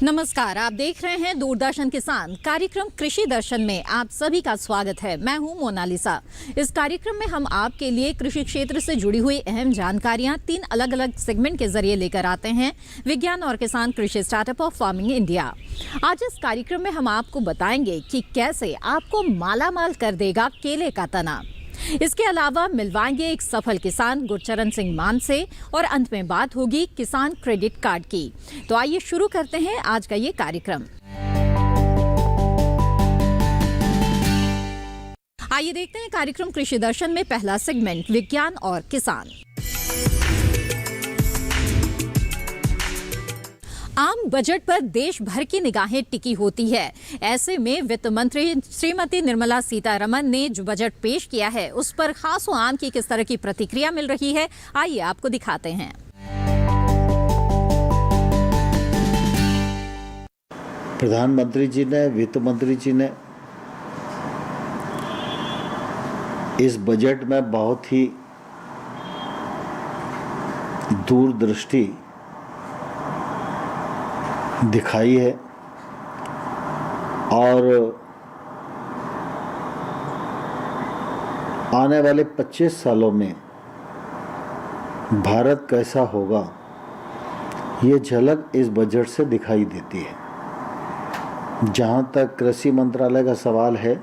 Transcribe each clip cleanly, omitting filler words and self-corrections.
नमस्कार, आप देख रहे हैं दूरदर्शन किसान कार्यक्रम कृषि दर्शन में आप सभी का स्वागत है। मैं हूं मोनालिसा। इस कार्यक्रम में हम आपके लिए कृषि क्षेत्र से जुड़ी हुई अहम जानकारियां 3 अलग-अलग सेगमेंट के जरिए लेकर आते हैं। विज्ञान और किसान कृषि स्टार्टअप ऑफ फार्मिंग इंडिया। आज इस कार्यक्रम में हम आपको बताएंगे कि कैसे आपको मालामाल कर देगा केले का तना। इसके अलावा मिलवाएंगे एक सफल किसान गुरचरण सिंह मान से और अंत में बात होगी किसान क्रेडिट कार्ड की। तो आइए शुरू करते हैं आज का ये कार्यक्रम। आइए देखते हैं कार्यक्रम कृषि दर्शन में पहला सेगमेंट विज्ञान और किसान। आम बजट पर देश भर की निगाहें टिकी होती है। ऐसे में वित्त मंत्री श्रीमती निर्मला सीतारमण ने जो बजट पेश किया है उस पर खासों आम की किस तरह की प्रतिक्रिया मिल रही है, आइए आपको दिखाते हैं। प्रधानमंत्री जी ने, वित्त मंत्री जी ने इस बजट में बहुत ही दूरदृष्टि दिखाई है और आने वाले 25 सालों में भारत कैसा होगा ये झलक इस बजट से दिखाई देती है। जहाँ तक कृषि मंत्रालय का सवाल है,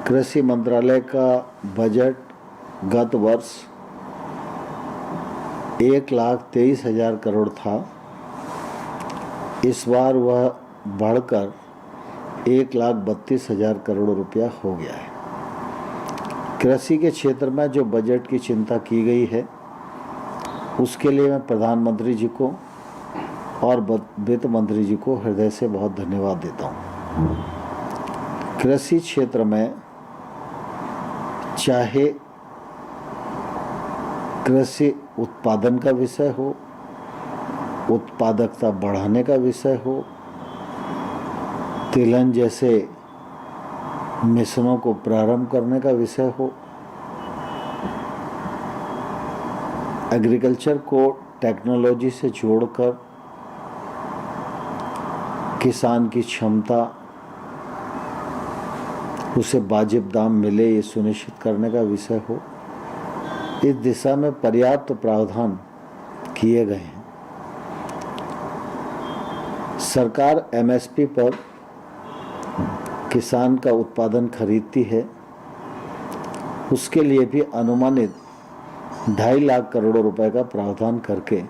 कृषि मंत्रालय का बजट गत वर्ष 1,23,000 करोड़ था। इस बार वह बढ़कर 1,32,000 करोड़ रुपया हो गया है। कृषि के क्षेत्र में जो बजट की चिंता की गई है उसके लिए मैं प्रधानमंत्री जी को और वित्त मंत्री जी को हृदय से बहुत धन्यवाद देता हूँ। कृषि क्षेत्र में चाहे कृषि उत्पादन का विषय हो, उत्पादकता बढ़ाने का विषय हो, तिलहन जैसे मिशनों को प्रारंभ करने का विषय हो, एग्रीकल्चर को टेक्नोलॉजी से जोड़कर किसान की क्षमता, उसे वाजिब दाम मिले ये सुनिश्चित करने का विषय हो, इस दिशा में पर्याप्त प्रावधान किए गए हैं। सरकार एमएसपी पर किसान का उत्पादन खरीदती है, उसके लिए भी अनुमानित 2.5 लाख करोड़ रुपए का प्रावधान करके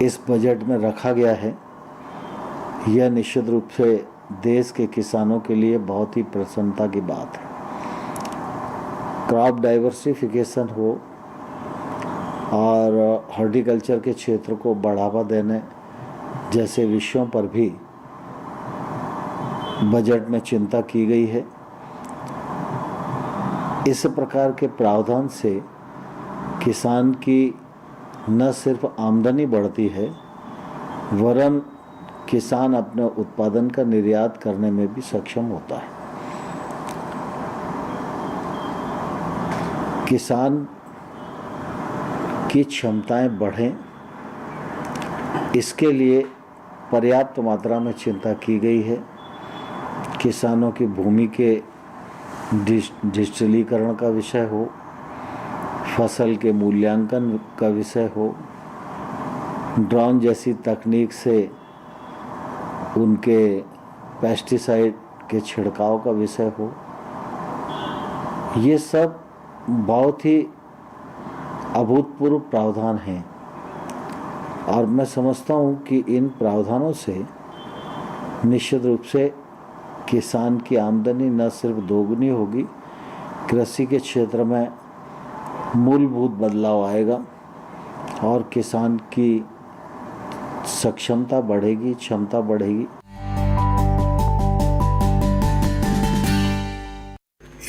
इस बजट में रखा गया है। यह निश्चित रूप से देश के किसानों के लिए बहुत ही प्रसन्नता की बात है। क्रॉप डाइवर्सिफिकेशन हो और हॉर्टिकल्चर के क्षेत्र को बढ़ावा देने जैसे विषयों पर भी बजट में चिंता की गई है। इस प्रकार के प्रावधान से किसान की न सिर्फ आमदनी बढ़ती है वरन किसान अपने उत्पादन का निर्यात करने में भी सक्षम होता है। किसान की क्षमताएं बढ़ें, इसके लिए पर्याप्त मात्रा में चिंता की गई है। किसानों की भूमि के डिजिटलीकरण का विषय हो, फसल के मूल्यांकन का विषय हो, ड्रोन जैसी तकनीक से उनके पेस्टिसाइड के छिड़काव का विषय हो, ये सब बहुत ही अभूतपूर्व प्रावधान हैं और मैं समझता हूँ कि इन प्रावधानों से निश्चित रूप से किसान की आमदनी न सिर्फ दोगुनी होगी, कृषि के क्षेत्र में मूलभूत बदलाव आएगा और किसान की सक्षमता बढ़ेगी, क्षमता बढ़ेगी।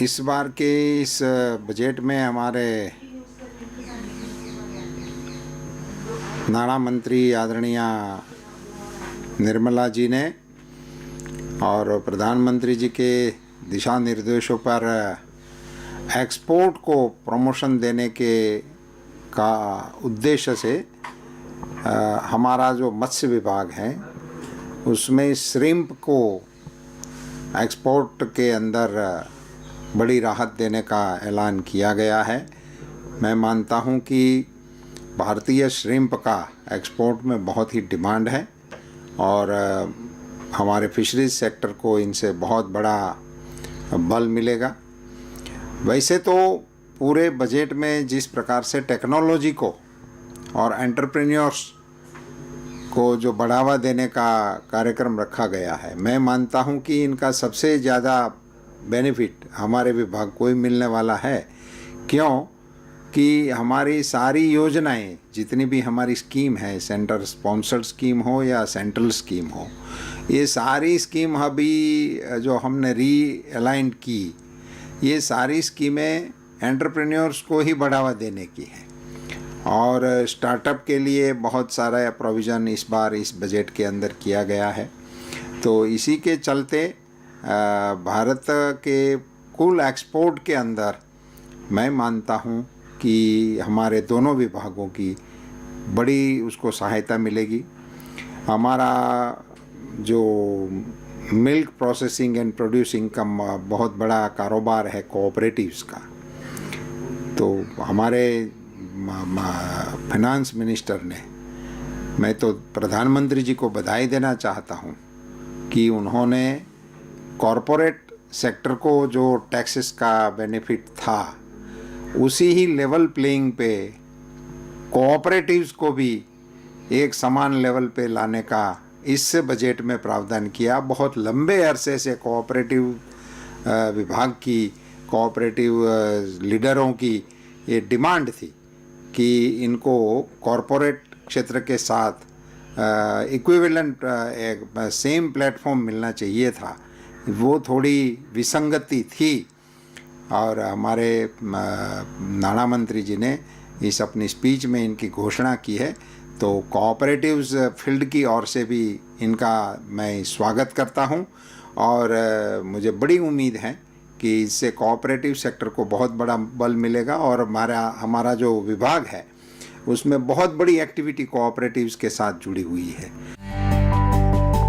इस बार के इस बजट में हमारे नाणा मंत्री आदरणीय निर्मला जी ने और प्रधानमंत्री जी के दिशा निर्देशों पर एक्सपोर्ट को प्रमोशन देने के का उद्देश्य से हमारा जो मत्स्य विभाग है उसमें श्रिम्प को एक्सपोर्ट के अंदर बड़ी राहत देने का ऐलान किया गया है। मैं मानता हूं कि भारतीय श्रिम्प का एक्सपोर्ट में बहुत ही डिमांड है और हमारे फिशरीज सेक्टर को इनसे बहुत बड़ा बल मिलेगा। वैसे तो पूरे बजट में जिस प्रकार से टेक्नोलॉजी को और एंटरप्रेन्योर्स को जो बढ़ावा देने का कार्यक्रम रखा गया है, मैं मानता हूं कि इनका सबसे ज़्यादा बेनिफिट हमारे विभाग को ही मिलने वाला है। क्यों कि हमारी सारी योजनाएं, जितनी भी हमारी स्कीम है, सेंटर स्पॉन्सर्ड स्कीम हो या सेंट्रल स्कीम हो, ये सारी स्कीम अभी जो हमने रीअलाइन की, ये सारी स्कीमें एंटरप्रेन्योर्स को ही बढ़ावा देने की है और स्टार्टअप के लिए बहुत सारा प्रोविज़न इस बार इस बजट के अंदर किया गया है। तो इसी के चलते भारत के कुल एक्सपोर्ट के अंदर मैं मानता हूँ कि हमारे दोनों विभागों की बड़ी उसको सहायता मिलेगी। हमारा जो मिल्क प्रोसेसिंग एंड प्रोड्यूसिंग का बहुत बड़ा कारोबार है कोऑपरेटिव्स का, तो हमारे फाइनेंस मिनिस्टर ने, मैं तो प्रधानमंत्री जी को बधाई देना चाहता हूँ कि उन्होंने कॉरपोरेट सेक्टर को जो टैक्सेस का बेनिफिट था उसी ही लेवल प्लेइंग पे कोऑपरेटिव्स को भी एक समान लेवल पे लाने का इस बजट में प्रावधान किया। बहुत लंबे अरसे से कोऑपरेटिव विभाग की, कोऑपरेटिव लीडरों की ये डिमांड थी कि इनको कॉरपोरेट क्षेत्र के साथ इक्विवेलेंट एक सेम प्लेटफॉर्म मिलना चाहिए था। वो थोड़ी विसंगति थी और हमारे नाणा मंत्री जी ने इस अपनी स्पीच में इनकी घोषणा की है। तो कोऑपरेटिव्स फील्ड की ओर से भी इनका मैं स्वागत करता हूं और मुझे बड़ी उम्मीद है कि इससे कोऑपरेटिव सेक्टर को बहुत बड़ा बल मिलेगा और हमारा जो विभाग है उसमें बहुत बड़ी एक्टिविटी कोऑपरेटिव्स के साथ जुड़ी हुई है।